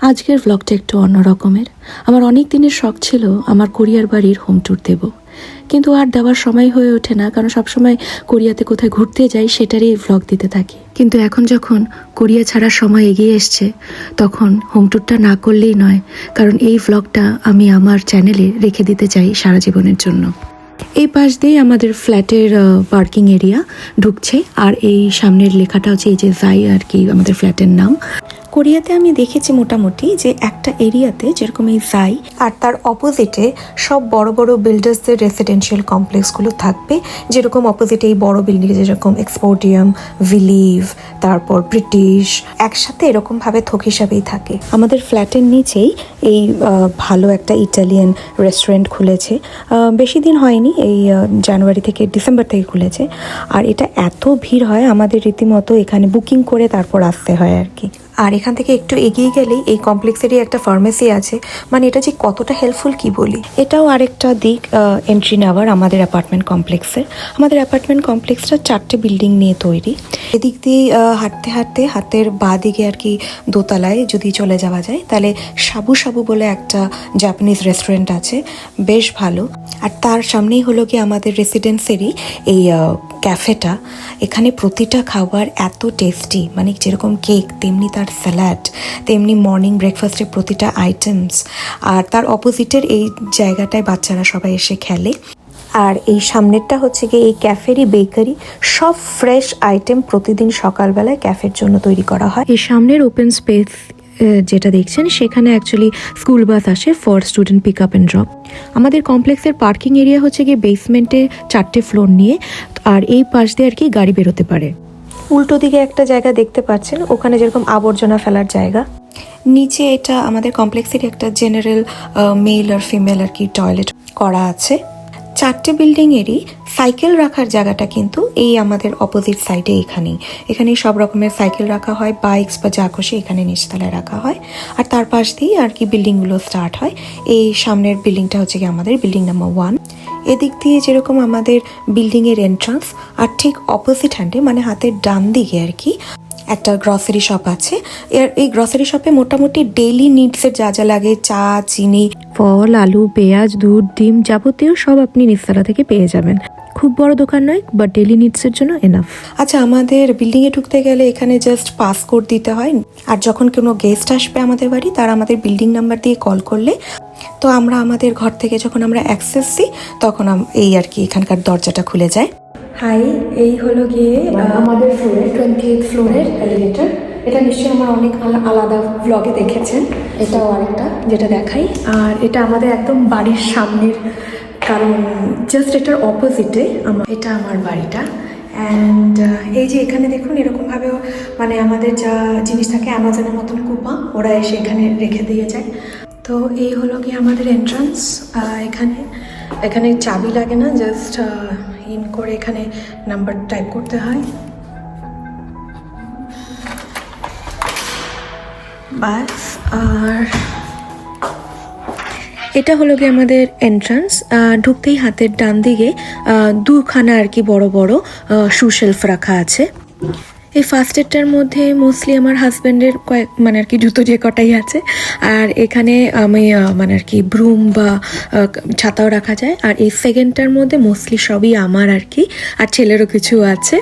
আজকের ব্লগটা একটু অন্য রকমের। আমার অনেক দিনের শখ ছিল আমার কোরিয়ার বাড়ির হোম ট্যুর দেব, কিন্তু আর দেওয়ার সময় হয়ে ওঠে না, কারণ সবসময় কোরিয়াতে কোথায় ঘুরতে যাই সেটারই ব্লগ দিতে থাকি। কিন্তু এখন যখন কোরিয়া ছাড়ার সময় এগিয়ে এসছে, তখন হোম ট্যুরটা না করলেই নয়, কারণ এই ব্লগটা আমি আমার চ্যানেলে রেখে দিতে চাই সারা জীবনের জন্য। এই পাশ দিয়েই আমাদের ফ্ল্যাটের পার্কিং এরিয়া ঢুকছে, আর এই সামনের লেখাটা হচ্ছে এই যে জাই আর কি আমাদের ফ্ল্যাটের নাম। কোরিয়াতে আমি দেখেছি মোটামুটি যে একটা এরিয়াতে যেরকম এই জাই আর তার অপোজিটে সব বড় বড় বিল্ডার্সদের রেসিডেন্সিয়াল কমপ্লেক্সগুলো থাকবে। যেরকম অপোজিটে এই বড় বিল্ডিং যেরকম এক্সপোর্টিয়াম, ভিলিভ, তারপর ব্রিটিশ, একসাথে এরকমভাবে থোক হিসাবেই থাকে। আমাদের ফ্ল্যাটের নিচেই এই ভালো একটা ইটালিয়ান রেস্টুরেন্ট খুলেছে, বেশি দিন হয়নি, এই জানুয়ারি থেকে ডিসেম্বর থেকে খুলেছে। আর এটা এত ভিড় হয়, আমাদের রীতিমতো এখানে বুকিং করে তারপর আসতে হয় আর কি। আর এখান থেকে একটু এগিয়ে গেলেই এই কমপ্লেক্সেরই একটা ফার্মেসি আছে, মানে এটা যে কতটা হেল্পফুল কি বলি। এটাও আরেকটা দিক এন্ট্রি নেওয়ার আমাদের অ্যাপার্টমেন্ট কমপ্লেক্সের। আমাদের অ্যাপার্টমেন্ট কমপ্লেক্সটা 4টে বিল্ডিং নিয়ে তৈরি। এদিক দিয়ে হাঁটতে হাঁটতে হাতের বাঁ দিকে আর কি দোতলায় যদি চলে যাওয়া যায়, তাহলে সাবু সাবু বলে একটা জাপানিজ রেস্টুরেন্ট আছে, বেশ ভালো। আর তার সামনেই হলো কি আমাদের রেসিডেন্সেরই এই ক্যাফেটা। এখানে প্রতিটা খাবার এত টেস্টি, মানে যেরকম কেক তেমনি তার স্যালাড, তেমনি মর্নিং ব্রেকফাস্টের প্রতিটা আইটেমস। আর তার অপোজিটের এই জায়গাটায় বাচ্চারা সবাই এসে খেলে। আর এই সামনেরটা হচ্ছে গিয়ে এই ক্যাফেরই বেকারি, সব ফ্রেশ আইটেম প্রতিদিন সকালবেলায় ক্যাফের জন্য তৈরি করা হয়। এই সামনের ওপেন স্পেস যেটা দেখছেন, সেখানে অ্যাকচুয়ালি স্কুল বাস আসে for student pick up and drop. আমাদের কমপ্লেক্সের পার্কিং এরিয়া হচ্ছে গিয়ে বেসমেন্টে 4টে ফ্লোর নিয়ে, আর এই পাশ দিয়ে আর কি গাড়ি বেরোতে পারে। উল্টো দিকে একটা জায়গা দেখতে পাচ্ছেন, ওখানে যেরকম আবর্জনা ফেলার জায়গা। নিচে এটা আমাদের কমপ্লেক্সের একটা জেনারেল মেল আর ফিমেল আর কি টয়লেট করা আছে। 4টে বিল্ডিংয়েরই সাইকেল রাখার জায়গাটা কিন্তু এই আমাদের অপোজিট সাইডে এখানেই সব রকমের সাইকেল রাখা হয়, বাইকস বা যা খুশি এখানে নিচতলায় রাখা হয়। আর তার পাশ দিয়ে আর কি বিল্ডিংগুলো স্টার্ট হয়। এই সামনের বিল্ডিংটা হচ্ছে কি আমাদের বিল্ডিং নাম্বার 1। এদিক দিয়ে যেরকম আমাদের বিল্ডিংয়ের এন্ট্রান্স, আর ঠিক অপোজিট হ্যান্ডে মানে হাতের ডান দিকে আর কি একটা গ্রসারি শপ আছে। এই গ্রসারি শপে মোটামুটি ডেইলি নিডসের যা যা লাগে, চা, চিনি, ফল, আলু, পেঁয়াজ, দুধ, ডিম, যাবতীয় সব আপনি নিচতলা থেকে পেয়ে যাবেন। খুব বড় দোকান নয়, বাট ডেইলি নিডসের জন্য এনাফ। আচ্ছা, আমাদের বিল্ডিংয়ে ঢুকতে গেলে এখানে জাস্ট পাসকোড দিতে হয়। আর যখন কোনো গেস্ট আসবে আমাদের বাড়ি, তারা আমাদের বিল্ডিং নাম্বার দিয়ে কল করলে, তো আমরা আমাদের ঘর থেকে যখন আমরা অ্যাক্সেস দিই, তখন এই আর কি এখানকার দরজাটা খুলে যায়। হাই, এই হলো গিয়ে আমাদের ফ্লোরের 28th ফ্লোরের এলিভেটর। এটা নিশ্চয়ই আমার অনেক আলাদা ব্লগে দেখেছেন। এটাও আরেকটা যেটা দেখাই। আর এটা আমাদের একদম বাড়ির সামনের, কারণ জাস্ট এটার অপোজিটে এটা আমার বাড়িটা। অ্যান্ড এই যে এখানে দেখুন এরকমভাবেও মানে আমাদের যা জিনিস থাকে অ্যামাজনের মতন কুপা, ওরা এসে এখানে রেখে দিয়ে যায়। তো এই হলো কি আমাদের এন্ট্রান্স। এখানে চাবি লাগে না, জাস্ট ইন করে এখানে নাম্বার টাইপ করতে হয়, বাস। আর এটা হলো কি আমাদের এন্ট্রান্স। ঢুকতেই হাতের ডান দিকে দুখানা আর কি বড় বড় শু শেলফ রাখা আছে। এই ফার্স্ট এডটার মধ্যে মোস্টলি আমার হাজব্যান্ডের মানে আর কি জুতো যে কটাই আছে। আর এখানে আমি মানে আর কি ব্রুম বা ছাতাও রাখা যায়। আর এই সেকেন্ডটার মধ্যে মোস্টলি সবই আমার আর কি, আর ছেলেরও কিছু আছে।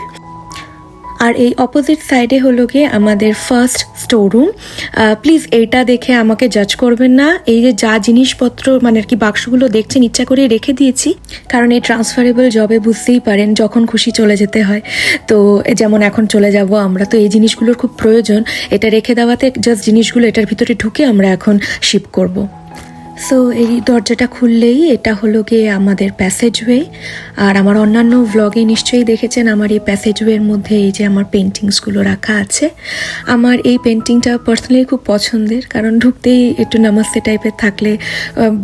আর এই অপোজিট সাইডে হলো গিয়ে আমাদের ফার্স্ট স্টোররুম। প্লিজ এইটা দেখে আমাকে জাজ করবেন না। এই যে যা জিনিসপত্র মানে আর কি বাক্সগুলো দেখছেন, ইচ্ছা করে রেখে দিয়েছি, কারণ এই ট্রান্সফারেবল জবে বুঝতেই পারেন যখন খুশি চলে যেতে হয়। তো যেমন এখন চলে যাব আমরা, তো এই জিনিসগুলোর খুব প্রয়োজন। এটা রেখে দেওয়াতে জাস্ট জিনিসগুলো এটার ভিতরে ঢুকে আমরা এখন শিফট করব। সো এই দরজাটা খুললেই এটা হলো গিয়ে আমাদের প্যাসেজওয়ে। আর আমার অন্যান্য ভ্লগে নিশ্চয়ই দেখেছেন আমার এই প্যাসেজওয়ের মধ্যে এই যে আমার পেন্টিংসগুলো রাখা আছে। আমার এই পেন্টিংটা পার্সোনালি খুব পছন্দের, কারণ ঢুকতেই একটু নামাস্তে টাইপের থাকলে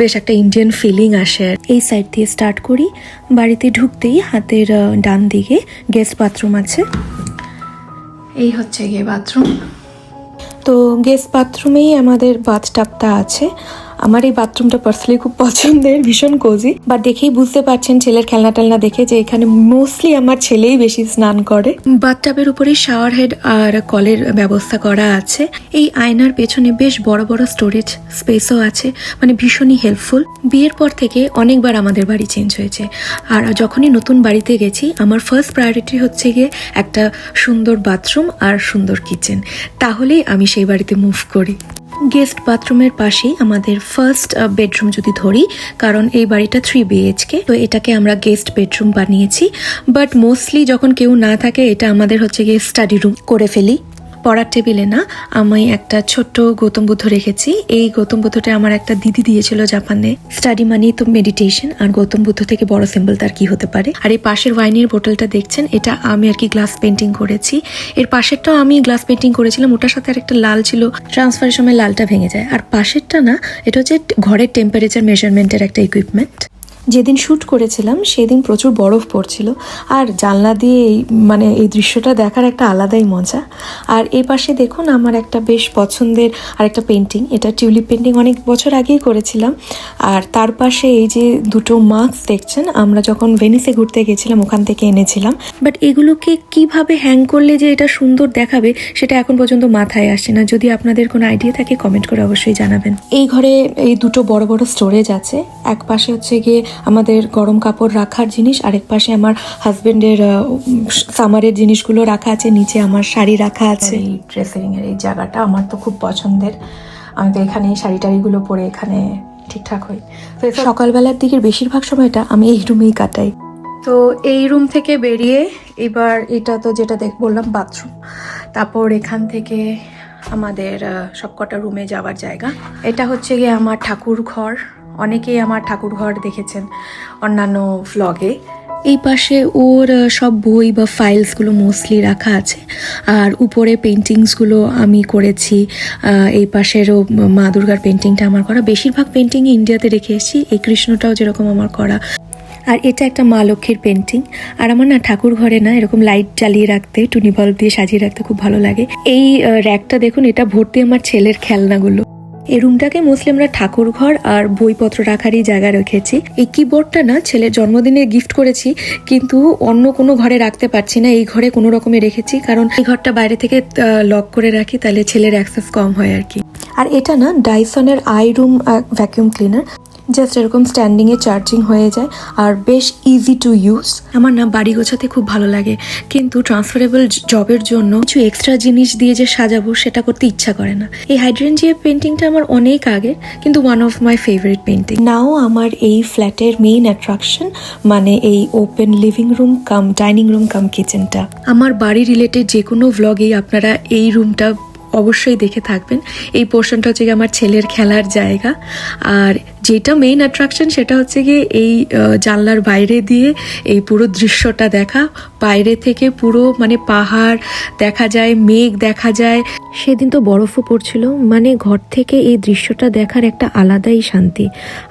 বেশ একটা ইন্ডিয়ান ফিলিং আসে। এই সাইড দিয়ে স্টার্ট করি। বাড়িতে ঢুকতেই হাতের ডান দিকে গেস্ট বাথরুম আছে। এই হচ্ছে গিয়ে বাথরুম। তো গেস্ট বাথরুমেই আমাদের বাথটাবটা আছে। আমার এই বাথরুমটা পার্সোনালি খুব পছন্দের, ভীষণ কোজি। বাট দেখেই বুঝতে পারছেন ছেলের খেলনা টেলনা দেখে যে এখানে মোস্টলি আমার ছেলেই বেশি স্নান করে। বাথটাবের উপরেই শাওয়ার হেড আর কলের ব্যবস্থা করা আছে। এই আয়নার পেছনে বেশ বড় বড় স্টোরেজ স্পেসও আছে, মানে ভীষণই হেল্পফুল। বিয়ের পর থেকে অনেকবার আমাদের বাড়ি চেঞ্জ হয়েছে, আর যখনই নতুন বাড়িতে গেছি আমার ফার্স্ট প্রায়োরিটি হচ্ছে গিয়ে একটা সুন্দর বাথরুম আর সুন্দর কিচেন, তাহলেই আমি সেই বাড়িতে মুভ করি। গেস্ট বাথরুমের পাশেই আমাদের ফার্স্ট বেডরুম যদি ধরি, কারণ এই বাড়িটা 3 BHK, তো এটাকে আমরা গেস্ট বেডরুম বানিয়েছি। বাট মোস্টলি যখন কেউ না থাকে এটা আমাদের হচ্ছে গিয়ে স্টাডি রুম করে ফেলি। পড়ার টেবিলে না আমি একটা ছোট্ট গৌতম বুদ্ধ রেখেছি। এই গৌতম বুদ্ধটা আমার একটা দিদি দিয়েছিল জাপানে। স্টাডি মানেই তো মেডিটেশন, আর গৌতম বুদ্ধ থেকে বড় সিম্বল তার কি হতে পারে। আর এই পাশের ওয়াইনের বোতলটা দেখছেন, এটা আমি আর কি গ্লাস পেন্টিং করেছি। এর পাশেরটাও আমি গ্লাস পেন্টিং করেছিলাম, ওটার সাথে আর একটা লাল ছিল, ট্রান্সফারের সময় লালটা ভেঙে যায়। আর পাশেরটা না, এটা হচ্ছে ঘরের টেম্পারেচার মেজারমেন্টের একটা ইকুইপমেন্ট। যেদিন শ্যুট করেছিলাম সেদিন প্রচুর বরফ পড়ছিল, আর জানলা দিয়ে এই দৃশ্যটা দেখার একটা আলাদাই মজা। আর এই পাশে দেখুন আমার একটা বেশ পছন্দের আরেকটা পেন্টিং, এটা টিউলিপ পেন্টিং অনেক বছর আগেই করেছিলাম। আর তার পাশে এই যে দুটো মাস্ক দেখছেন, আমরা যখন ভেনিসে ঘুরতে গেছিলাম ওখান থেকে এনেছিলাম। বাট এগুলোকে কিভাবে হ্যাং করলে যে এটা সুন্দর দেখাবে সেটা এখন পর্যন্ত মাথায় আসছে না। যদি আপনাদের কোনো আইডিয়া থাকে কমেন্ট করে অবশ্যই জানাবেন। এই ঘরে এই দুটো বড় বড় স্টোরেজ আছে। এক পাশে হচ্ছে গিয়ে আমাদের গরম কাপড় রাখার জিনিস, আরেক পাশে আমার হাজবেন্ডের সামারের জিনিসগুলো রাখা আছে, নিচে আমার শাড়ি রাখা আছে। এই ড্রেসিং এর এই জায়গাটা আমার তো খুব পছন্দের, আমি তো এখানে শাড়ি টাড়িগুলো পরে এখানে ঠিকঠাক হই। তো সকালবেলার দিকের বেশিরভাগ সময়টা আমি এই রুমেই কাটাই। তো এই রুম থেকে বেরিয়ে এবার এটা তো যেটা বললাম বাথরুম, তারপর এখান থেকে আমাদের সবকটা রুমে যাওয়ার জায়গা। এটা হচ্ছে গিয়ে আমার ঠাকুর ঘর। অনেকেই আমার ঠাকুর ঘর দেখেছেন অন্যান্য ভ্লগে। এই পাশে ওর সব বই বা ফাইলসগুলো মোস্টলি রাখা আছে, আর উপরে পেন্টিংসগুলো আমি করেছি। এই পাশেরও মা দুর্গার পেন্টিংটা আমার করা। বেশিরভাগ পেন্টিংই ইন্ডিয়াতে রেখে এসেছি, এই কৃষ্ণটাও যেরকম আমার করা। আর এটা একটা মা লক্ষ্মীর পেন্টিং। আর আমার না ঠাকুর ঘরে না এরকম লাইট জ্বালিয়ে রাখতে, টুনি বাল্ব দিয়ে সাজিয়ে রাখতে খুব ভালো লাগে। এই র্যাকটা দেখুন, এটা ভর্তি আমার ছেলের খেলনাগুলো। এই রুমটাকে মোস্টলি আমরা ঠাকুর ঘর আর বইপত্র রাখারই জায়গা রেখেছি। এই কিবোর্ডটা না ছেলের জন্মদিনে গিফট করেছি, কিন্তু অন্য কোনো ঘরে রাখতে পারছি না, এই ঘরে কোনো রকমে রেখেছি, কারণ এই ঘরটা বাইরে থেকে লক করে রাখি, তাহলে ছেলের অ্যাক্সেস কম হয় আর কি। আর এটা না ডাইসনের আই রুম ভ্যাকিউম ক্লিনার, জাস্ট এরকম স্ট্যান্ডিংয়ে চার্জিং হয়ে যায় আর বেশ ইজি টু ইউজ। আমার না বাড়ি গোছাতে খুব ভালো লাগে, কিন্তু ট্রান্সফারেবল জবের জন্য কিছু এক্সট্রা জিনিস দিয়ে যে সাজাবো সেটা করতে ইচ্ছা করে না। এই হাইড্রেনজিয়া পেন্টিংটা আমার অনেক আগের, কিন্তু one of my favourite painting. Now আমার এই ফ্ল্যাটের মেইন অ্যাট্রাকশন, মানে এই open living room cum dining room cum কিচেনটা। আমার বাড়ি রিলেটেড যে কোনো ভ্লগেই আপনারা এই রুমটা অবশ্যই দেখে থাকবেন। এই পোর্শনটা হচ্ছে গিয়ে আমার ছেলের খেলার জায়গা, আর যেটা মেইন অ্যাট্রাকশন সেটা হচ্ছে গিয়ে এই জানলার বাইরে দিয়ে এই পুরো দৃশ্যটা দেখা। বাইরে থেকে পুরো পাহাড় দেখা যায়, মেঘ দেখা যায়। সেদিন তো বরফও পড়ছিল, ঘর থেকে এই দৃশ্যটা দেখার একটা আলাদাই শান্তি।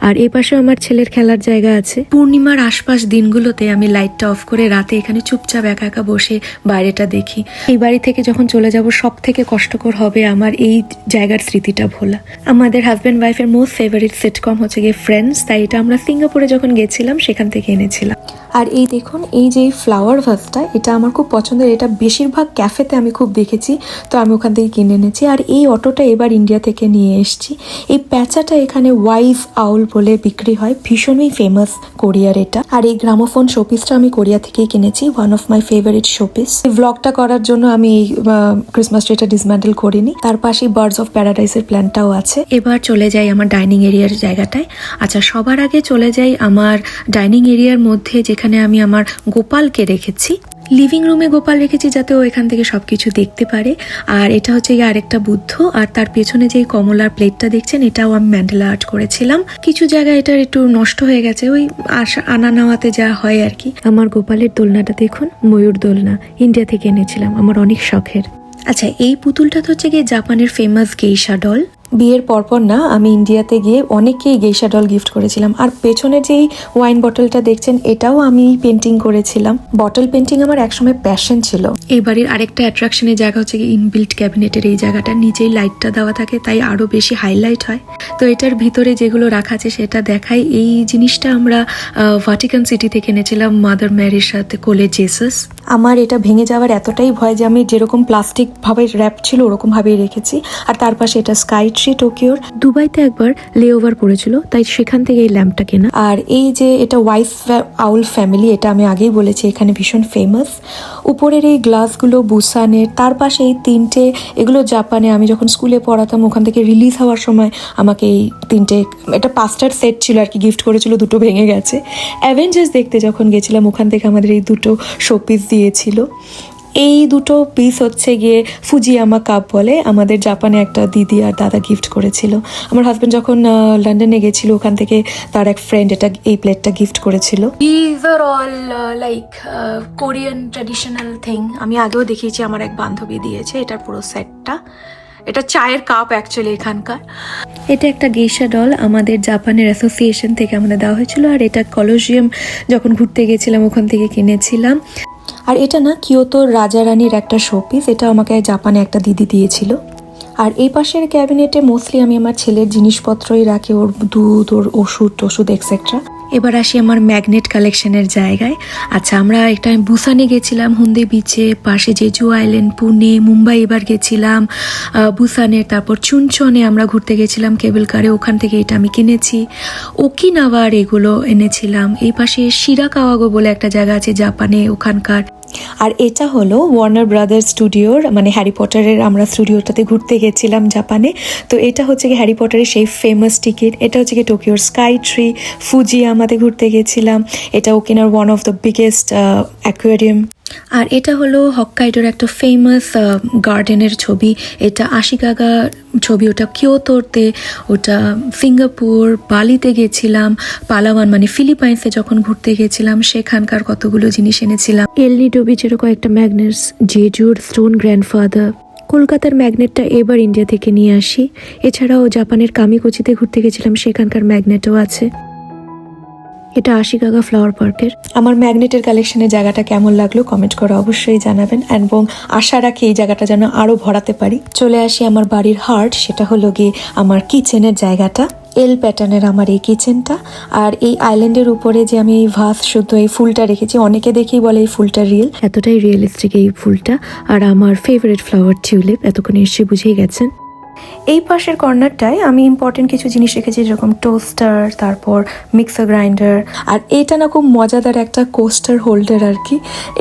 আর এই পাশে আমার ছেলের খেলার জায়গা আছে। পূর্ণিমার আশপাশ দিনগুলোতে আমি লাইটটা অফ করে রাতে এখানে চুপচাপ একা একা বসে বাইরেটা দেখি। এই বাড়ি থেকে যখন চলে যাব সব থেকে কষ্টকর হবে আমার এই জায়গার স্মৃতিটা ভোলা। আমাদের হাজব্যান্ড ওয়াইফের মোস্ট ফেভারিট সিটকম হচ্ছে গিয়ে ফ্রেন্ডস, তাই এটা আমরা সিঙ্গাপুরে যখন গেছিলাম সেখান থেকে এনেছিলাম। আর এই দেখুন এই যে ফ্লাওয়ার ভাসটা, এটা আমার খুব পছন্দের। এটা বেশিরভাগ ক্যাফেতে আমি খুব দেখেছি, তো আমি ওখান থেকে কিনে এনেছি। আর এই অটোটা এবার ইন্ডিয়া থেকে নিয়ে এসেছি। এই প্যাঁচাটা এখানে ওয়াইজ আউল বলে বিক্রি হয়, ভীষণই ফেমাস কোরিয়ার এটা। আর এই গ্রামোফোন শোপিসটা আমি কোরিয়া থেকেই কিনেছি, one of my favourite showpiece. এই ব্লগটা করার জন্য আমি এই ক্রিসমাস ট্রিটা ডিসম্যান্টেল করিনি। তার পাশে বার্ডস অফ প্যারাডাইসের প্ল্যানটাও আছে। এবার চলে যাই আমার ডাইনিং এরিয়ার জায়গাটায়। আচ্ছা, সবার আগে চলে যাই আমার ডাইনিং এরিয়ার মধ্যে, যেখানে আমি আমার গোপালকে রেখেছি। লিভিং রুমে গোপাল রেখেছি যাতে ও এখান থেকে সবকিছু দেখতে পারে। আর এটা হচ্ছে গিয়ে আরেকটা বুদ্ধ, আর তার পেছনে যে কমলার প্লেটটা দেখছেন এটাও আমি ম্যান্ডেলা আর্ট করেছিলাম। কিছু জায়গায় এটা একটু নষ্ট হয়ে গেছে, ওই আনা নেওয়াতে যা হয় আর কি। আমার গোপালের দোলনাটা দেখুন, ময়ূর দোলনা, ইন্ডিয়া থেকে এনেছিলাম, আমার অনেক শখের। আচ্ছা, এই পুতুলটা তো হচ্ছে গিয়ে জাপানের ফেমাস গেইশা ডল। বিয়ের পরপর না আমি ইন্ডিয়াতে গিয়ে অনেককেই গেইশা ডল গিফট করেছিলাম। আর পেছনে যেই ওয়াইন বটলটা দেখছেন এটাও আমি পেন্টিং করেছিলাম। বটল পেন্টিং আমার একসময় প্যাশন ছিল। এই বাড়ির আরেকটা অ্যাট্রাকশনের জায়গা হচ্ছে কি ইনবিল্ট ক্যাবিনেটের এই জায়গাটা, নিচেই লাইটটা দেওয়া থাকে তাই আরো বেশি হাইলাইট হয়। তো এটার ভিতরে যেগুলো রাখা আছে সেটা দেখাই। এই জিনিসটা আমরা ভাটিকান সিটি থেকে এনেছিলাম মাদার ম্যারির সাথে কোলে জেসাস। আমার এটা ভেঙে যাওয়ার এতটাই ভয় যে আমি যেরকম প্লাস্টিক ভাবে র্যাপ ছিল ওরকম ভাবেই রেখেছি। আর তার পাশে এটা স্কাই ট্রি টোকিওর। দুবাইতে একবার লেওভার পড়েছিল তাই সেখান থেকে এই ল্যাম্পটা কেনা। আর এই যে এটা ওয়াইস আউল ফ্যামিলি, এটা আমি আগেই বলেছি এখানে ভীষণ ফেমাস। উপরের এই গ্লাসগুলো বুসানের, তার পাশে এই তিনটে, এগুলো জাপানে আমি যখন স্কুলে পড়াতাম ওখান থেকে রিলিজ হওয়ার সময় আমাকে এই তিনটে, এটা 5টার সেট ছিল আর কি, গিফট করেছিল, দুটো ভেঙে গেছে। অ্যাভেঞ্জার্স দেখতে যখন গেছিলাম ওখান থেকে আমাদের এই দুটো শোপিস দিয়েছিল। এই দুটো পিস হচ্ছে গিয়ে ফুজিয়ামা কাপ বলে, আমাদের জাপানে একটা দিদি আর দাদা গিফট করেছিল। আমার হাজব্যান্ড যখন লন্ডনে গেছিল ওখান থেকে তার এক ফ্রেন্ড এই প্লেটটা গিফট করেছিল। This are all like Korean traditional thing. আমি আগেও দেখিয়েছি, আমার এক বান্ধবী দিয়েছে এটার পুরো সেটটা। এটা চায়ের কাপ অ্যাকচুয়ালি এখানকার। এটা একটা গেইশা ডল আমাদের জাপানের অ্যাসোসিয়েশন থেকে আমাদের দেওয়া হয়েছিল। আর এটা কলোজিয়াম যখন ঘুরতে গেছিলাম ওখান থেকে কিনেছিলাম। আর এটা না কিয়োতোর রাজা রানীর একটা শোপিস, এটা আমাকে জাপানে একটা দিদি দিয়েছিল। আর এই পাশের ক্যাবিনেটে মোস্টলি আমি আমার ছেলের জিনিসপত্রই রাখি, ওর দুধ, ওর ওষুধ এক্সেট্রা। এবার আসি আমার ম্যাগনেট কালেকশনের জায়গায়। আচ্ছা, আমরা একটা বুসানে গেছিলাম, হুন্দে বিচে, পাশে জেজু আইল্যান্ড, পুনে, মুম্বাই এবার গেছিলাম বুসানের, তারপর চুনচনে আমরা ঘুরতে গেছিলাম কেবল কারে, ওখান থেকে এটা আমি কিনেছি। ওকিনাওয়ার এগুলো এনেছিলাম। এই পাশে শিরাকাওয়াগো বলে একটা জায়গা আছে জাপানে, ওখানকার। আর এটা হলো ওয়ার্নার ব্রাদার্স স্টুডিওর, মানে হ্যারি পটারের আমরা স্টুডিওটাতে ঘুরতে গেছিলাম জাপানে। তো এটা হচ্ছে কি হ্যারি পটারের সেই ফেমাস টিকিট। এটা হচ্ছে কি টোকিওর স্কাই ট্রি, ফুজিয়ামাতে ঘুরতে গেছিলাম। এটা ওকিনার one of the biggest aquarium. আর এটা হলো হক্কাইডোর একটা ফেমাস গার্ডেনের ছবি। এটা আশিকাগা ছবি, ওটা কিয়োতোতে, ওটা সিঙ্গাপুর, বালিতে গেছিলাম, পালাওয়ান মানে ফিলিপাইন্সে যখন ঘুরতে গেছিলাম সেখানকার কতগুলো জিনিস এনেছিলাম। এল নিডো বিচেরও কয়েকটা ম্যাগনেটস, জেজুর স্টোন গ্র্যান্ডফাদার। কলকাতার ম্যাগনেটটা এবার ইন্ডিয়া থেকে নিয়ে আসি। এছাড়াও জাপানের কামিকোচিতে ঘুরতে গেছিলাম, সেখানকার ম্যাগনেটও আছে। এটা আশিকাগা ফ্লাওয়ার পার্কের। আমার ম্যাগনেটের কালেকশনের জায়গাটা কেমন লাগলো কমেন্ট করে অবশ্যই জানাবেন, এবং আশা রাখি এই জায়গাটা যেন আরো ভরাতে পারি। চলে আসি আমার বাড়ির হার্ট, সেটা হলো গিয়ে আমার কিচেনের জায়গাটা। এল প্যাটার্নের আমার এই কিচেনটা। আর এই আইল্যান্ডের উপরে যে আমি এই ভাস শুদ্ধ এই ফুলটা রেখেছি, অনেকে দেখেই বলে এই ফুলটা রিয়েল, এতটাই রিয়েলিস্টিক এই ফুলটা। আর আমার ফেভারিট ফ্লাওয়ার টিউলিপ, এতক্ষণ নিশ্চয়ই বুঝেই গেছেন। এই পাশের কর্নারটায় আমি ইম্পর্টেন্ট কিছু জিনিস রেখেছি, যেরকম টোস্টার, তারপর মিক্সার গ্রাইন্ডার। আর এটা না খুব মজাদার একটা কোস্টার হোল্ডার আর কি।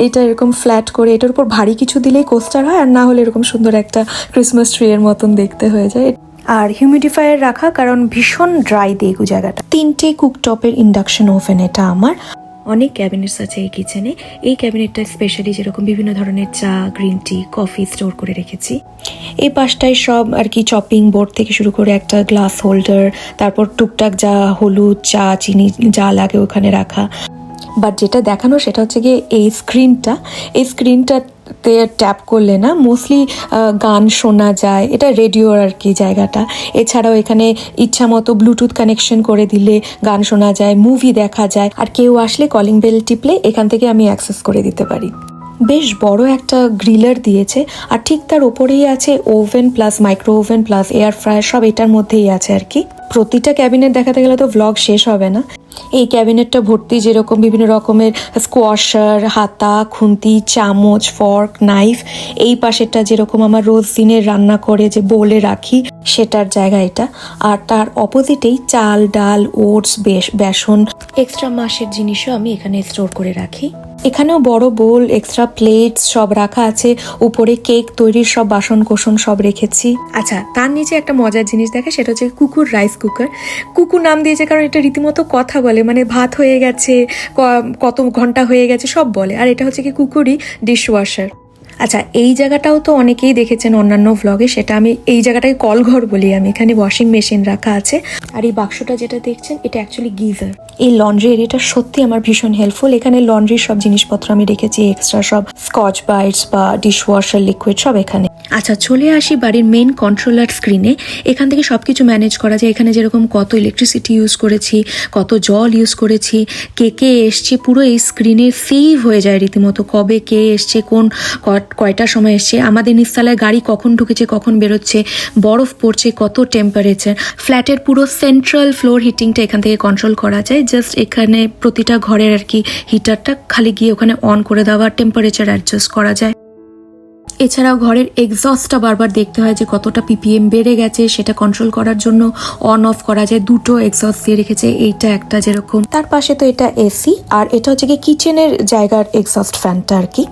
এটা এরকম ফ্ল্যাট করে, এটার উপর ভারী কিছু দিলেই কোস্টার হয়, আর না হলে এরকম সুন্দর একটা ক্রিসমাস ট্রি এর মতন দেখতে হয়ে যায়। আর হিউমিডিফায়ার রাখা, কারণ ভীষণ ড্রাই দেখু জায়গাটা। 3টে কুকটপের ইন্ডাকশন ওভেন এটা আমার। অনেক ক্যাবিনেটস আছে এই কিচেনে। এই ক্যাবিনেটটা স্পেশালি যেরকম বিভিন্ন ধরনের চা, গ্রিন টি, কফি স্টোর করে রেখেছি। এই পাশটায় সব আর কি চপিং বোর্ড থেকে শুরু করে একটা গ্লাস হোল্ডার, তারপর টুকটাক যা হলুদ, চা, চিনি যা লাগে ওখানে রাখা। বাট যেটা দেখানো সেটা হচ্ছে গিয়ে এই স্ক্রিনটাতে ট্যাপ করলে না মোস্টলি গান শোনা যায়, এটা রেডিওর আর কি জায়গাটা। এছাড়াও এখানে ইচ্ছা মতো ব্লুটুথ কানেকশন করে দিলে গান শোনা যায়, মুভি দেখা যায়। আর কেউ আসলে কলিং বেল টিপলে এখান থেকে আমি অ্যাক্সেস করে দিতে পারি। বেশ বড় একটা গ্রিলার দিয়েছে, আর ঠিক তার ওপরেই আছে oven plus micro oven plus air fryer, সব এটার মধ্যেই আছে আর কি। প্রতিটা ক্যাবিনেট দেখাতে গেলে তো ভ্লগ শেষ হবে না। এই ক্যাবিনেটটা ভর্তি যেরকম বিভিন্ন রকমের স্কোয়াশার, হাতা, খুন্তি, চামচ, ফর্ক, নাইফ। এই পাশেরটা যেরকম আমার রোজ দিনের রান্না করে যে বোলে রাখি সেটার জায়গা এটা। আর তার অপোজিটেই চাল, ডাল, ওটস, বেসন, এক্সট্রা মাসের জিনিসও আমি এখানে স্টোর করে রাখি। এখানেও বড় বোল, এক্সট্রা প্লেটস সব রাখা আছে। উপরে কেক তৈরির সব বাসন কোসন সব রেখেছি। আচ্ছা, তার নিচে একটা মজার জিনিস দেখে, সেটা হচ্ছে কুকুর রাইস কুকার। কুকুর নাম দিয়েছে কারণ এটা রীতিমতো কথা বলে, মানে ভাত হয়ে গেছে, কত ঘন্টা হয়ে গেছে সব বলে। আর এটা হচ্ছে কি কুকুরই ডিশওয়াশার। আচ্ছা, এই জায়গাটাও তো অনেকেই দেখেছেন অন্যান্য ভ্লগে, সেটা আমি এই জায়গাটাকে কলঘর বলি আমি। এখানে ওয়াশিং মেশিন রাখা আছে। আর এই বাক্সটা যেটা দেখছেন এটা অ্যাকচুয়ালি গিজার। এই লন্ড্রি এরিয়াটা সত্যি আমার ভীষণ হেল্পফুল। এখানে লন্ড্রির সব জিনিসপত্র আমি রেখেছি, এক্সট্রা সব স্কচ ব্রাইটস বা ডিশওয়াশার লিকুইড সব এখানে। আচ্ছা, চলে আসি বাড়ির মেইন কন্ট্রোলার স্ক্রিনে। এখান থেকে সব কিছু ম্যানেজ করা যায়। এখানে যেরকম কত ইলেকট্রিসিটি ইউজ করেছি, কত জল ইউজ করেছি, কে কে এসছে, পুরো এই স্ক্রিনে সেভ হয়ে যায় রীতিমতো। কবে কে এসছে, কোন কয়টার সময় এসছে, আমাদের নিচতলায় গাড়ি কখন ঢুকেছে, কখন বেরোচ্ছে, বরফ পড়ছে, কত টেম্পারেচার। ফ্ল্যাটের পুরো সেন্ট্রাল ফ্লোর হিটিংটা এখান থেকে কন্ট্রোল করা যায়। জাস্ট এখানে প্রতিটা ঘরের আর কি হিটারটা খালি গিয়ে ওখানে অন করে দেওয়া, টেম্পারেচার অ্যাডজাস্ট করা যায়। এছাড়াও ঘরের এক্সস্টটা বারবার দেখতে হয় যে কতটা পিপিএম বেড়ে গেছে, সেটা কন্ট্রোল করার জন্য অন অফ করা যায়। দুটো এক্সস্ট দিয়ে রেখেছে, এইটা একটা যেরকম, তার পাশে তো এটা এসি, আর এটা হচ্ছে কি কিচেনের জায়গার এক্সস্ট ফ্যানটা আর কি।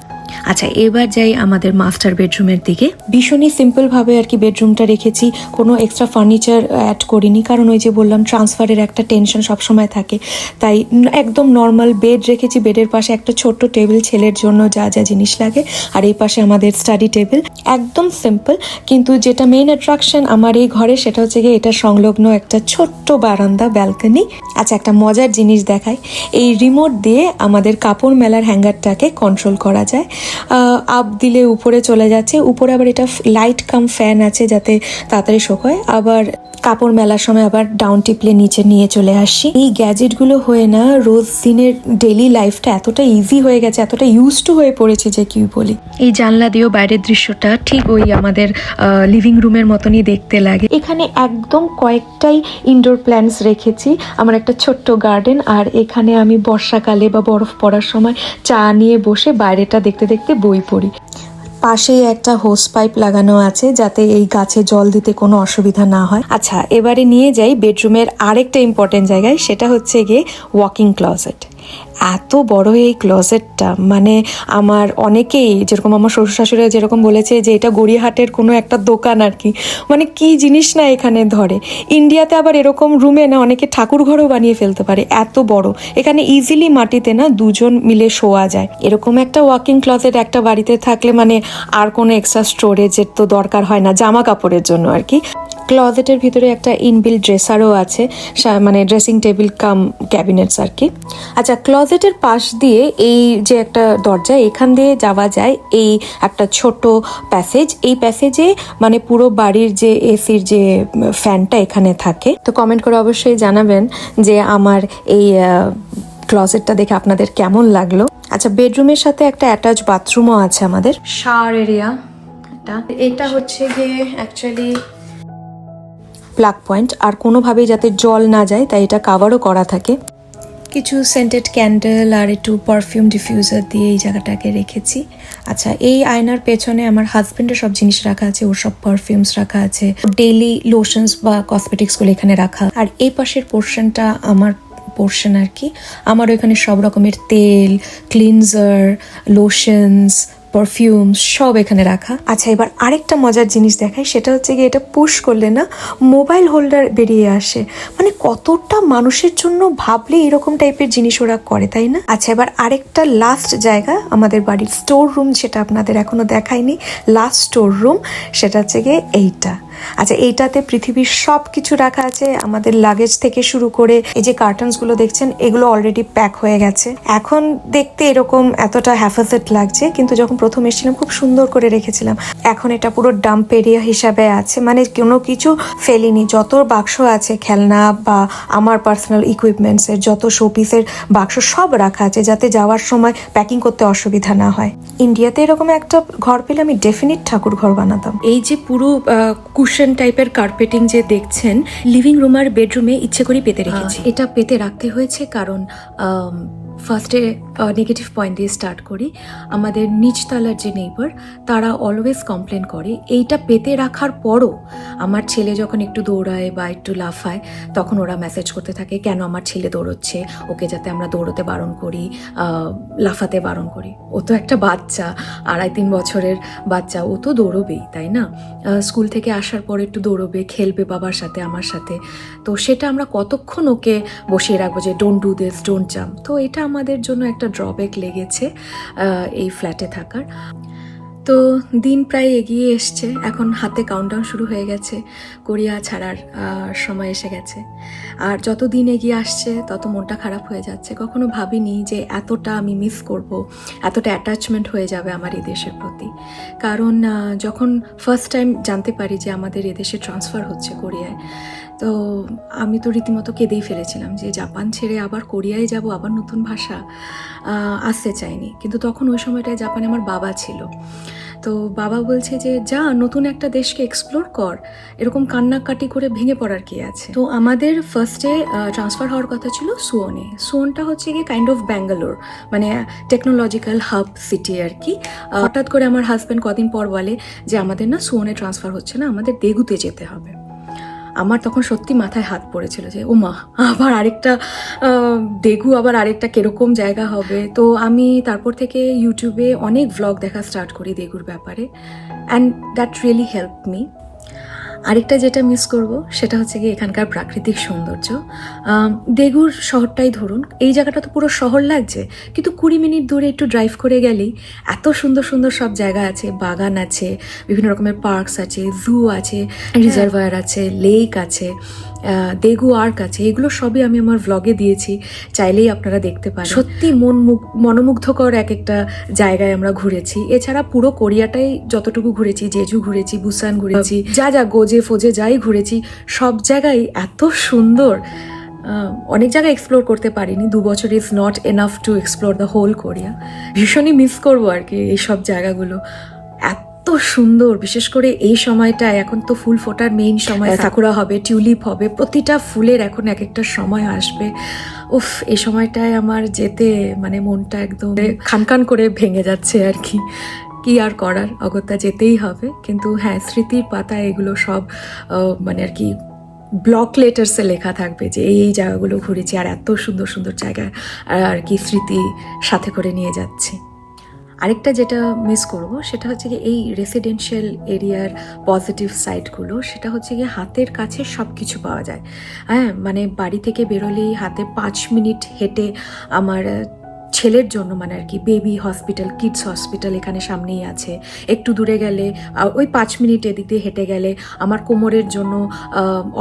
আচ্ছা, এবার যাই আমাদের মাস্টার বেডরুমের দিকে। ভীষণই সিম্পলভাবে আর কি বেডরুমটা রেখেছি, কোনো এক্সট্রা ফার্নিচার অ্যাড করিনি, কারণ ওই যে বললাম ট্রান্সফারের একটা টেনশন সবসময় থাকে, তাই একদম নর্মাল বেড রেখেছি। বেডের পাশে একটা ছোট্ট টেবিল, ছেলের জন্য যা যা জিনিস লাগে, আর এই পাশে আমাদের স্টাডি টেবিল। একদম সিম্পল, কিন্তু যেটা মেইন অ্যাট্রাকশন আমার এই ঘরে সেটা হচ্ছে গিয়ে এটা সংলগ্ন একটা ছোট্ট বারান্দা, ব্যালকনি। আচ্ছা, একটা মজার জিনিস দেখাই। এই রিমোট দিয়ে আমাদের কাপড় মেলার হ্যাঙ্গারটাকে কন্ট্রোল করা যায়। আপ দিলে উপরে চলে যাচ্ছে, উপরে আবার এটা লাইট কাম ফ্যান আছে যাতে তাড়াতাড়ি শুকায়, আবার কাপড় মেলার সময় আবার ডাউন টিপলে নিচে নিয়ে চলে আসি। এই গ্যাজেটগুলো হয়ে না রোজ দিনের ডেইলি লাইফটা এতটা ইজি হয়ে গেছে, এতটা ইউজ টু হয়ে পড়েছে যে কি বলি। এই জানলা দিয়েও বাইরের দৃশ্যটা ঠিক ওই আমাদের লিভিং রুমের মতনই দেখতে লাগে। এখানে একদম কয়েকটাই ইনডোর প্ল্যান্টস রেখেছি, আমার একটা ছোট্ট গার্ডেন। আর এখানে আমি বর্ষাকালে বা বরফ পড়ার সময় চা নিয়ে বসে বাইরেটা দেখতে দেখতে বই পড়ি। পাশেই একটা হোস পাইপ লাগানো আছে যাতে এই গাছে জল দিতে কোনো অসুবিধা না হয়। আচ্ছা, এবারে নিয়ে যাই বেডরুমের আরেকটা ইম্পর্টেন্ট জায়গায়, সেটা হচ্ছে গিয়ে ওয়াকিং ক্লজেট। এত বড় এই ক্লজেটটা, মানে আমার অনেকেই যেরকম আমার শ্বশুর শাশুড়িরা যেরকম বলেছে যে এটা গড়িয়াহাটের কোনো একটা দোকান আর কি, মানে কি জিনিস না এখানে ধরে। ইন্ডিয়াতে আবার এরকম রুমে না অনেকে ঠাকুর ঘরও বানিয়ে ফেলতে পারে, এত বড়। এখানে ইজিলি মাটিতে না দুজন মিলে শোয়া যায়। এরকম একটা ওয়াকিং ক্লজেট একটা বাড়িতে থাকলে মানে আর কোনো এক্সট্রা স্টোরেজের তো দরকার হয় না, জামা কাপড়ের জন্য আর কি। ক্লজেটের ভিতরে একটা ইনবিল্ট ড্রেসারও আছে, মানে ড্রেসিং টেবিল কাম ক্যাবিনেটস আর কি। আচ্ছা, ক্লজেটের পাশ দিয়ে এই যে একটা দরজা, এখান দিয়ে যাওয়া যায় এই একটা ছোট প্যাসেজ। এই প্যাসেজে মানে পুরো বাড়ির যে এসির যে ফ্যানটা এখানে থাকে। তো কমেন্ট করে অবশ্যই জানাবেন যে আমার এই ক্লজেটটা দেখে আপনাদের কেমন লাগলো। আচ্ছা, বেডরুমের সাথে একটা অ্যাটাচ বাথরুমও আছে আমাদের, শাওয়ার এরিয়া। এটা হচ্ছে গিয়ে অ্যাকচুয়ালি প্লাগ পয়েন্ট, আর কোনোভাবেই যাতে জল না যায় তাই এটা কাভারও করা থাকে। কিছু সেন্টেড ক্যান্ডেল আর একটু পারফিউম ডিফিউজার দিয়ে এই জায়গাটাকে রেখেছি। আচ্ছা, এই আয়নার পেছনে আমার হাজবেন্ডের সব জিনিস রাখা আছে, ওর সব পারফিউমস রাখা আছে, ডেইলি লোশনস বা কসমেটিক্সগুলো এখানে রাখা। আর এই পাশের পোর্শনটা আমার পোর্শন আর কি। আমার ওইখানে সব রকমের তেল, ক্লিনজার, লোশনস, পারফিউম সব এখানে রাখা। আচ্ছা, এবার আরেকটা মজার জিনিস দেখাই, সেটা হচ্ছে গিয়ে এটা পুশ করলে না মোবাইল হোল্ডার বেরিয়ে আসে। মানে কতটা মানুষের জন্য ভাবলে এরকম টাইপের জিনিস ওরা করে, তাই না? আচ্ছা, এবার আরেকটা লাস্ট জায়গা আমাদের বাড়ির স্টোর রুম, যেটা আপনাদের এখনো দেখাইনি। লাস্ট স্টোর রুম সেটা হচ্ছে গিয়ে এইটা। আচ্ছা, এইটাতে পৃথিবীর সব কিছু রাখা আছে, আমাদের লাগেজ থেকে শুরু করে এই যে কার্টনসগুলো দেখছেন এগুলো অলরেডি প্যাক হয়ে গেছে। এখন দেখতে এরকম এতটা হ্যাফাজেট লাগছে, কিন্তু যখন প্রথম এসেছিলাম খুব সুন্দর করে রেখেছিলাম। এখন এটা পুরো ডাম্প এরিয়া হিসাবে আছে, মানে কোনো কিছু ফেলিনি। যত বাক্স আছে খেলনা বা আমার পার্সোনাল ইকুইপমেন্টসের যত শোপিসের বাক্স সব রাখা আছে, যাতে যাওয়ার সময় প্যাকিং করতে অসুবিধা না হয়। ইন্ডিয়াতে এরকম একটা ঘর পেলে আমি ডেফিনিট ঠাকুর ঘর বানাতাম। এই যে পুরো কুশন টাইপের কার্পেটিং যে দেখছেন, লিভিং রুম আর বেডরুমে ইচ্ছে করে পেতে রেখেছি। এটা পেতে রাখতে হয়েছে কারণ ফার্স্টে নেগেটিভ পয়েন্ট দিয়ে স্টার্ট করি। আমাদের নিচতলার যে নেইবার, তারা অলওয়েজ কমপ্লেন করে এইটা পেতে রাখার পরও আমার ছেলে যখন একটু দৌড়ায় বা একটু লাফায় তখন ওরা মেসেজ করতে থাকে কেন আমার ছেলে দৌড়চ্ছে, ওকে যাতে আমরা দৌড়তে বারণ করি, লাফাতে বারণ করি। ও তো একটা বাচ্চা, 2.5-3 বছরের বাচ্চা, ও তো দৌড়বেই, তাই না? স্কুল থেকে আসার পর একটু দৌড়বে, খেলবে বাবার সাথে, আমার সাথে। তো সেটা আমরা কতক্ষণ ওকে বসিয়ে রাখবো যে don't do this, don't jump. তো এটা আমাদের জন্য একটা ড্রব্যাক লেগেছে এই ফ্ল্যাটে থাকার। তো দিন প্রায় এগিয়ে এসছে, এখন হাতে কাউন্টডাউন শুরু হয়ে গেছে, কোরিয়া ছাড়ার সময় এসে গেছে। আর যত দিন এগিয়ে আসছে তত মনটা খারাপ হয়ে যাচ্ছে। কখনো ভাবিনি যে এতটা আমি মিস করব, এতটা অ্যাটাচমেন্ট হয়ে যাবে আমার এই দেশের প্রতি। কারণ যখন ফার্স্ট টাইম জানতে পারি যে আমাদের এদেশে ট্রান্সফার হচ্ছে কোরিয়ায়, তো আমি তো রীতিমতো কেঁদেই ফেলেছিলাম যে জাপান ছেড়ে আবার কোরিয়ায় যাব, আবার নতুন ভাষা, আসতে চাইনি। কিন্তু তখন ওই সময়টায় জাপানে আমার বাবা ছিল। তো বাবা বলছে যে যা, নতুন একটা দেশকে এক্সপ্লোর কর, এরকম কান্নাকাটি করে ভেঙে পড়ার কি আছে। তো আমাদের ফার্স্টে ট্রান্সফার হওয়ার কথা ছিল সুওনে। সুওনটা হচ্ছে গিয়ে কাইন্ড অফ ব্যাঙ্গালোর, মানে টেকনোলজিক্যাল হাব সিটি আর কি। হঠাৎ করে আমার হাজব্যান্ড কদিন পর বলে যে আমাদের না সুওনে ট্রান্সফার হচ্ছে না, আমাদের দেগুতে যেতে হবে। আমার তখন সত্যি মাথায় হাত পড়েছিল যে ও মা, আবার আরেকটা দেগু, আবার আরেকটা কিরকম জায়গা হবে। তো আমি তারপর থেকে ইউটিউবে অনেক ভ্লগ দেখা স্টার্ট করি দেগুর ব্যাপারে, and that really help me. আরেকটা যেটা মিস করব সেটা হচ্ছে কি এখানকার প্রাকৃতিক সৌন্দর্য। দেগুর শহরটাই ধরুন, এই জায়গাটা তো পুরো শহর লাগছে, কিন্তু 20 মিনিট দূরে একটু ড্রাইভ করে গেলেই এত সুন্দর সুন্দর সব জায়গা আছে, বাগান আছে, বিভিন্ন রকমের পার্কস আছে, জু আছে, রিজার্ভার আছে, লেক আছে, দেগু আর্ক আছে। এগুলো সবই আমি আমার ভ্লগে দিয়েছি, চাইলেই আপনারা দেখতে পারেন। সত্যি মনোমুগ্ধকর এক একটা জায়গায় আমরা ঘুরেছি। এছাড়া পুরো কোরিয়াটাই যতটুকু ঘুরেছি, জেজু ঘুরেছি, বুসান ঘুরেছি, যা গোজে ফোজে যাই ঘুরেছি, সব জায়গায় এত সুন্দর। অনেক জায়গায় এক্সপ্লোর করতে পারিনি, 2 বছর is not enough to explore the whole Korea. ভীষণই মিস করবো আর কি এইসব জায়গাগুলো, এত সুন্দর। বিশেষ করে এই সময়টায়, এখন তো ফুল ফোটার মেইন সময়, সাকুরা হবে, টিউলিপ হবে, প্রতিটা ফুলের এখন এক একটা সময় আসবে। উফ, এই সময়টায় আমার যেতে মানে মনটা একদম খানখান করে ভেঙে যাচ্ছে আর কি। কি আর করার, অগত্যা যেতেই হবে। কিন্তু হ্যাঁ, স্মৃতির পাতায় এগুলো সব মানে আর কি ব্লক লেটার্সে লেখা থাকবে যে এই জায়গাগুলো ঘুরেছি, আর এত সুন্দর সুন্দর জায়গা আর কি স্মৃতি সাথে করে নিয়ে যাচ্ছি। আরেকটা যেটা মিস করব সেটা হচ্ছে কি এই রেসিডেন্সিয়াল এরিয়ার পজিটিভ সাইডগুলো। সেটা হচ্ছে গিয়ে হাতের কাছে সব কিছু পাওয়া যায়। হ্যাঁ, মানে বাড়ি থেকে বেরোলেই হাতে 5 মিনিট হেঁটে আমার ছেলের জন্য মানে আর কি বেবি হসপিটাল, কিডস হসপিটাল এখানে সামনেই আছে। একটু দূরে গেলে ওই 5 মিনিট এদিক দিয়ে হেঁটে গেলে আমার কোমরের জন্য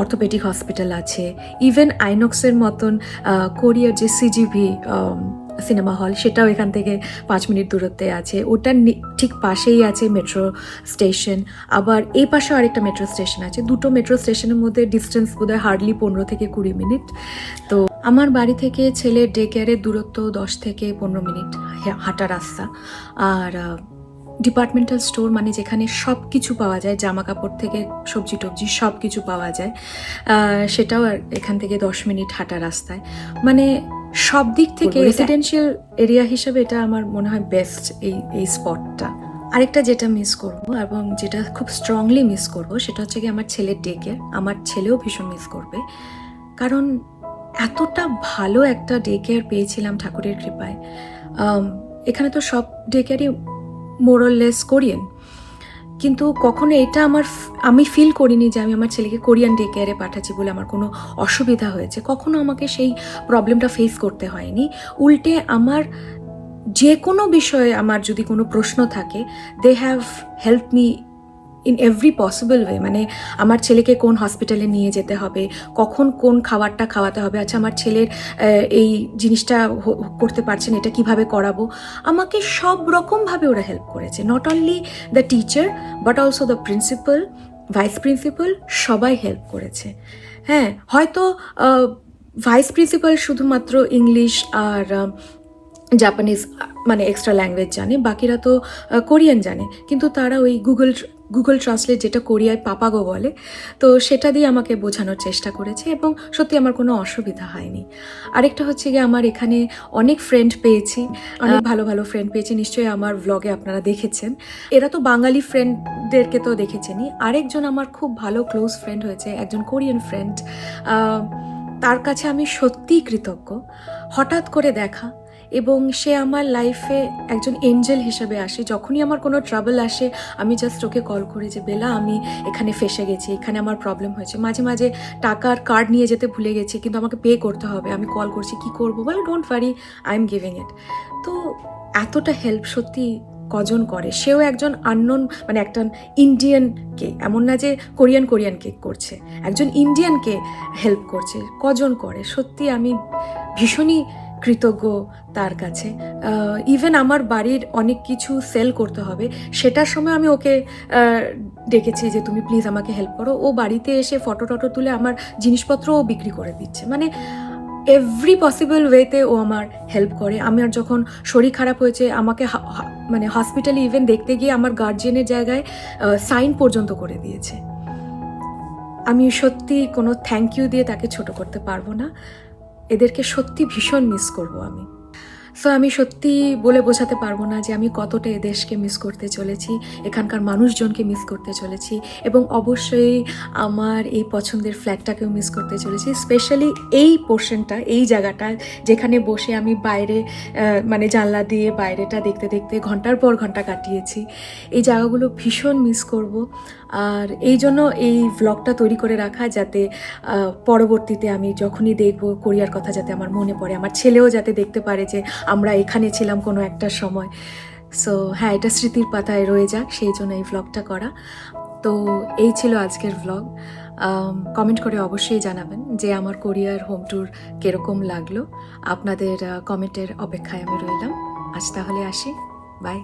অর্থোপেডিক হসপিটাল আছে। ইভেন আইনক্সের মতন কোরিয়ার যে সিজিভি সিনেমা হল, সেটাও এখান থেকে 5 মিনিট দূরত্বে আছে। ওটার ঠিক পাশেই আছে মেট্রো স্টেশন। আবার এই পাশেও আরেকটা মেট্রো স্টেশন আছে। দুটো মেট্রো স্টেশনের মধ্যে ডিস্টেন্স বোধহয় হার্ডলি 15 থেকে 20 মিনিট। তো আমার বাড়ি থেকে ছেলের ডে কেয়ারের দূরত্ব 10 থেকে 15 মিনিট হাঁটা রাস্তা। আর ডিপার্টমেন্টাল স্টোর মানে যেখানে সব কিছু পাওয়া যায়, জামা কাপড় থেকে সবজি টবজি সব কিছু পাওয়া যায়, সেটাও এখান থেকে 10 মিনিট হাঁটা রাস্তায়। মানে সব দিক থেকে রেসিডেন্সিয়াল এরিয়া হিসেবে এটা আমার মনে হয় বেস্ট এই স্পটটা। আরেকটা যেটা মিস করব এবং যেটা খুব স্ট্রংলি মিস করব সেটা হচ্ছে কি আমার ছেলের ডে কেয়ার। আমার ছেলেও ভীষণ মিস করবে, কারণ এতটা ভালো একটা ডে কেয়ার পেয়েছিলাম ঠাকুরের কৃপায়। এখানে তো সব ডে কেয়ারই মোরলেস কোরিয়ান, কিন্তু কখনো এটা আমি ফিল করিনি যে আমি আমার ছেলেকে কোরিয়ান ডে কেয়ারে পাঠাচ্ছি বলে আমার কোনো অসুবিধা হয়েছে। কখনো আমাকে সেই প্রবলেমটা ফেস করতে হয়নি। উল্টে আমার যে কোনো বিষয়ে আমার যদি কোনো প্রশ্ন থাকে, they have help me in every possible way. মানে আমার ছেলেকে কোন হসপিটালে নিয়ে যেতে হবে, কখন কোন খাবারটা খাওয়াতে হবে, আচ্ছা আমার ছেলের এই জিনিসটা করতে পারছেন, এটা কিভাবে করাবো, আমাকে সব রকমভাবে ওরা হেল্প করেছে। Not only the teacher but also the principal, vice principal, সবাই হেল্প করেছে। হ্যাঁ, হয়তো ভাইস প্রিন্সিপাল শুধুমাত্র ইংলিশ আর জাপানিজ মানে এক্সট্রা ল্যাঙ্গুয়েজ জানে, বাকিরা তো কোরিয়ান জানে, কিন্তু তারা ওই গুগল ট্রান্সলেট, যেটা কোরিয়ায় পাপাগো বলে, তো সেটা দিয়ে আমাকে বোঝানোর চেষ্টা করেছে এবং সত্যি আমার কোনো অসুবিধা হয়নি। আরেকটা হচ্ছে গিয়ে আমার এখানে অনেক ফ্রেন্ড পেয়েছি, অনেক ভালো ভালো ফ্রেন্ড পেয়েছি। নিশ্চয়ই আমার ভ্লগে আপনারা দেখেছেন, এরা তো বাঙালি ফ্রেন্ডদেরকে তো দেখেছেনই। আরেকজন আমার খুব ভালো ক্লোজ ফ্রেন্ড হয়েছে, একজন কোরিয়ান ফ্রেন্ড। তার কাছে আমি সত্যিই কৃতজ্ঞ। হঠাৎ করে দেখা, এবং সে আমার লাইফে একজন এঞ্জেল হিসেবে আসে। যখনই আমার কোনো ট্রাবল আসে, আমি জাস্ট ওকে কল করি যে বেলা, আমি এখানে ফেসে গেছি, এখানে আমার প্রবলেম হয়েছে, মাঝে মাঝে টাকার কার্ড নিয়ে যেতে ভুলে গেছি কিন্তু আমাকে পে করতে হবে, আমি কল করছি, কি করবো, বলে don't worry, I am giving ইট। তো এতটা হেল্প সত্যি কজন করে, সেও একজন আননোন, মানে একটা ইন্ডিয়ানকে, এমন না যে কোরিয়ান কেক করছে, একজন ইন্ডিয়ানকে হেল্প করছে, কজন করে। সত্যি আমি ভীষণই কৃতজ্ঞ তার কাছে। ইভেন আমার বাড়ির অনেক কিছু সেল করতে হবে, সেটার সময় আমি ওকে ডেকেছি যে তুমি প্লিজ আমাকে হেল্প করো। ও বাড়িতে এসে ফটো টটো তুলে আমার জিনিসপত্রও বিক্রি করে দিচ্ছে, মানে এভরি পসিবল ওয়েতে ও আমার হেল্প করে। আমার যখন শরীর খারাপ হয়েছে, আমাকে মানে হসপিটালে ইভেন দেখতে গিয়ে আমার গার্জিয়ানের জায়গায় সাইন পর্যন্ত করে দিয়েছে। আমি সত্যি কোনো থ্যাংক ইউ দিয়ে তাকে ছোট করতে পারবো না। এদেরকে সত্যি ভীষণ মিস করব আমি। সো আমি সত্যি বলে বোঝাতে পারবো না যে আমি কতটা এদেশকে মিস করতে চলেছি, এখানকার মানুষজনকে মিস করতে চলেছি, এবং অবশ্যই আমার এই পছন্দের ফ্ল্যাটটাকেও মিস করতে চলেছি। স্পেশালি এই পোর্শনটা, এই জায়গাটা যেখানে বসে আমি বাইরে মানে জানলা দিয়ে বাইরেটা দেখতে দেখতে ঘন্টার পর ঘন্টা কাটিয়েছি, এই জায়গাগুলো ভীষণ মিস করব। আর এই জন্য এই ভ্লগটা তৈরি করে রাখা, যাতে পরবর্তীতে আমি যখনই দেখবো কোরিয়ার কথা যাতে আমার মনে পড়ে, আমার ছেলেও যাতে দেখতে পারে যে আমরা এখানে ছিলাম কোনো একটা সময়। সো হ্যাঁ, এটা স্মৃতির পাতায় রয়ে যাক, সেই জন্য এই ভ্লগটা করা। তো এই ছিল আজকের ভ্লগ। কমেন্ট করে অবশ্যই জানাবেন যে আমার কোরিয়ার হোম ট্যুর কীরকম লাগলো। আপনাদের কমেন্টের অপেক্ষায় আমি রইলাম। আজ তাহলে আসি, বাই।